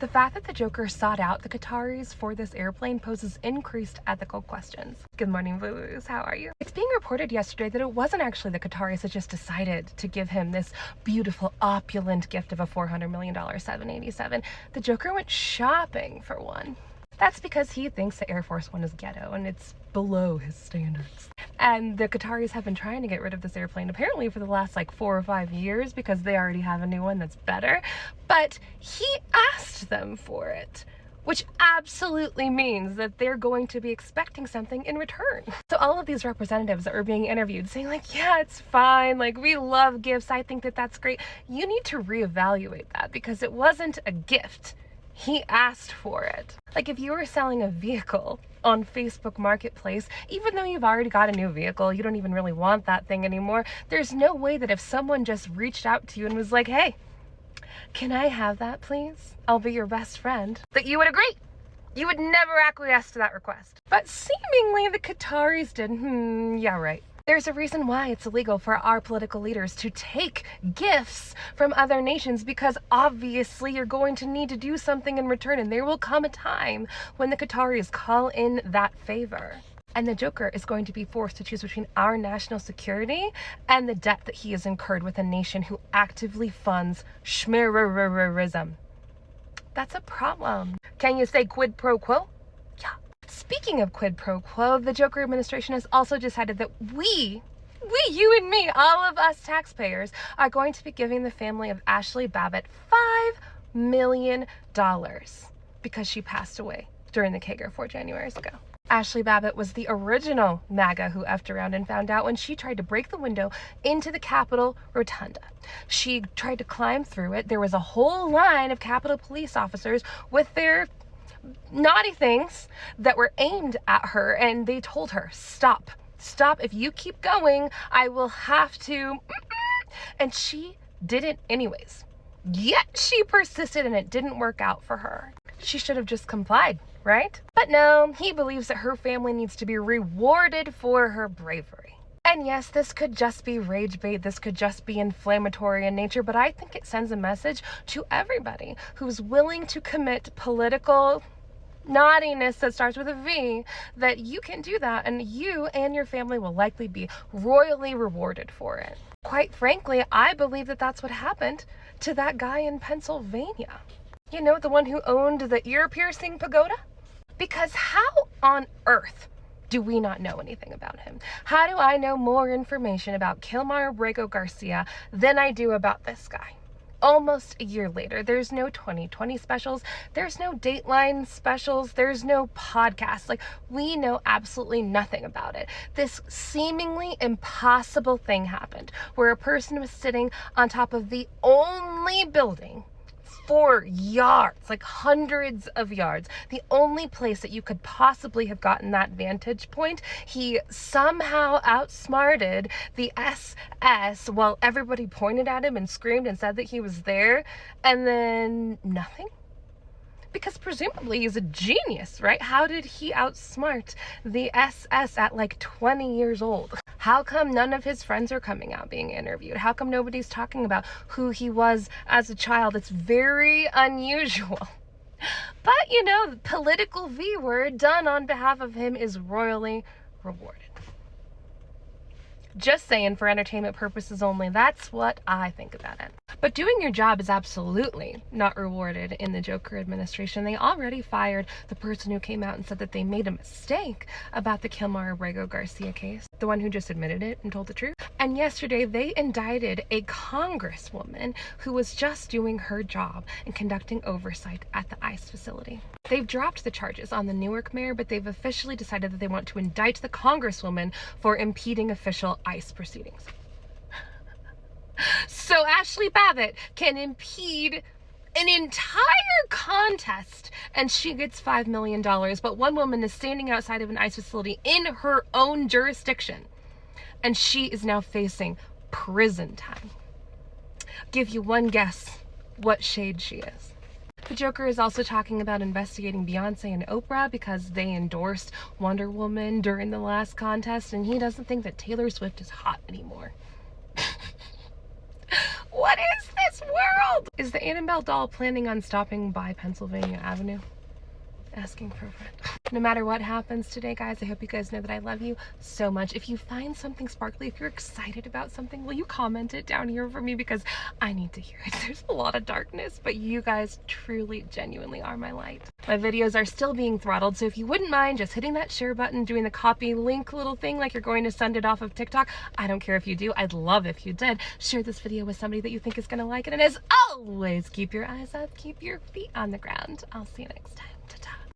The fact that the Joker sought out the Qataris for this airplane poses increased ethical questions. Good morning, Boo-Boos. How are you? It's being reported yesterday that it wasn't actually the Qataris that just decided to give him this beautiful, opulent gift of a $400 million 787. The Joker went shopping for one. That's because he thinks the Air Force One is ghetto and it's below his standards. And the Qataris have been trying to get rid of this airplane apparently for the last 4 or 5 years because they already have a new one that's better. But he asked them for it, which absolutely means that they're going to be expecting something in return. So all of these representatives that were being interviewed saying yeah, it's fine, we love gifts, I think that that's great. You need to reevaluate that because it wasn't a gift. He asked for it. If you were selling a vehicle on Facebook Marketplace, even though you've already got a new vehicle, you don't even really want that thing anymore, there's no way that if someone just reached out to you and was like, hey, can I have that please? I'll be your best friend, that you would agree. You would never acquiesce to that request. But seemingly the Qataris did. Yeah, right. There's a reason why it's illegal for our political leaders to take gifts from other nations because obviously you're going to need to do something in return, and there will come a time when the Qataris call in that favor. And the Joker is going to be forced to choose between our national security and the debt that he has incurred with a nation who actively funds schmirrorism. That's a problem. Can you say quid pro quo? Yeah. Speaking of quid pro quo, the Joker administration has also decided that we, you and me, all of us taxpayers, are going to be giving the family of Ashley Babbitt $5 million because she passed away during the Kager 4 Januaries ago. Ashley Babbitt was the original MAGA who effed around and found out when she tried to break the window into the Capitol Rotunda. She tried to climb through it. There was a whole line of Capitol police officers with their naughty things that were aimed at her, and they told her, stop, if you keep going, I will have to, and she did it anyways. Yet she persisted and it didn't work out for her. She should have just complied, right? But no, he believes that her family needs to be rewarded for her bravery. And yes, this could just be rage bait, this could just be inflammatory in nature, but I think it sends a message to everybody who's willing to commit political naughtiness that starts with a V, that you can do that and you and your family will likely be royally rewarded for it. Quite frankly, I believe that that's what happened to that guy in Pennsylvania. You know, the one who owned the ear-piercing pagoda? Because how on earth do we not know anything about him? How do I know more information about Kilmar Abrego Garcia than I do about this guy? Almost a year later, there's no 2020 specials, there's no Dateline specials, there's no podcast. We know absolutely nothing about it. This seemingly impossible thing happened where a person was sitting on top of the only building for yards, hundreds of yards, the only place that you could possibly have gotten that vantage point. He somehow outsmarted the SS while everybody pointed at him and screamed and said that he was there, and then nothing. Because presumably he's a genius, right? How did he outsmart the SS at 20 years old? How come none of his friends are coming out being interviewed? How come nobody's talking about who he was as a child? It's very unusual. But, the political V word done on behalf of him is royally rewarded. Just saying, for entertainment purposes only, that's what I think about it. But doing your job is absolutely not rewarded in the Joker administration. They already fired the person who came out and said that they made a mistake about the Kilmar Abrego Garcia case, the one who just admitted it and told the truth. And yesterday they indicted a congresswoman who was just doing her job and conducting oversight at the ICE facility. They've dropped the charges on the Newark mayor, but they've officially decided that they want to indict the congresswoman for impeding official ICE proceedings. So Ashley Babbitt can impede an entire contest and she gets $5 million, but one woman is standing outside of an ICE facility in her own jurisdiction and she is now facing prison time. Give you one guess what shade she is. The Joker is also talking about investigating Beyonce and Oprah because they endorsed Wonder Woman during the last contest, and he doesn't think that Taylor Swift is hot anymore. What is this world? Is the Annabelle doll planning on stopping by Pennsylvania Avenue? Asking for a friend. No matter what happens today, guys, I hope you guys know that I love you so much. If you find something sparkly, if you're excited about something, will you comment it down here for me? Because I need to hear it. There's a lot of darkness, but you guys truly, genuinely are my light. My videos are still being throttled, so if you wouldn't mind just hitting that share button, doing the copy link little thing like you're going to send it off of TikTok. I don't care if you do. I'd love if you did. Share this video with somebody that you think is going to like it. And as always, keep your eyes up, keep your feet on the ground. I'll see you next time. Ta-ta.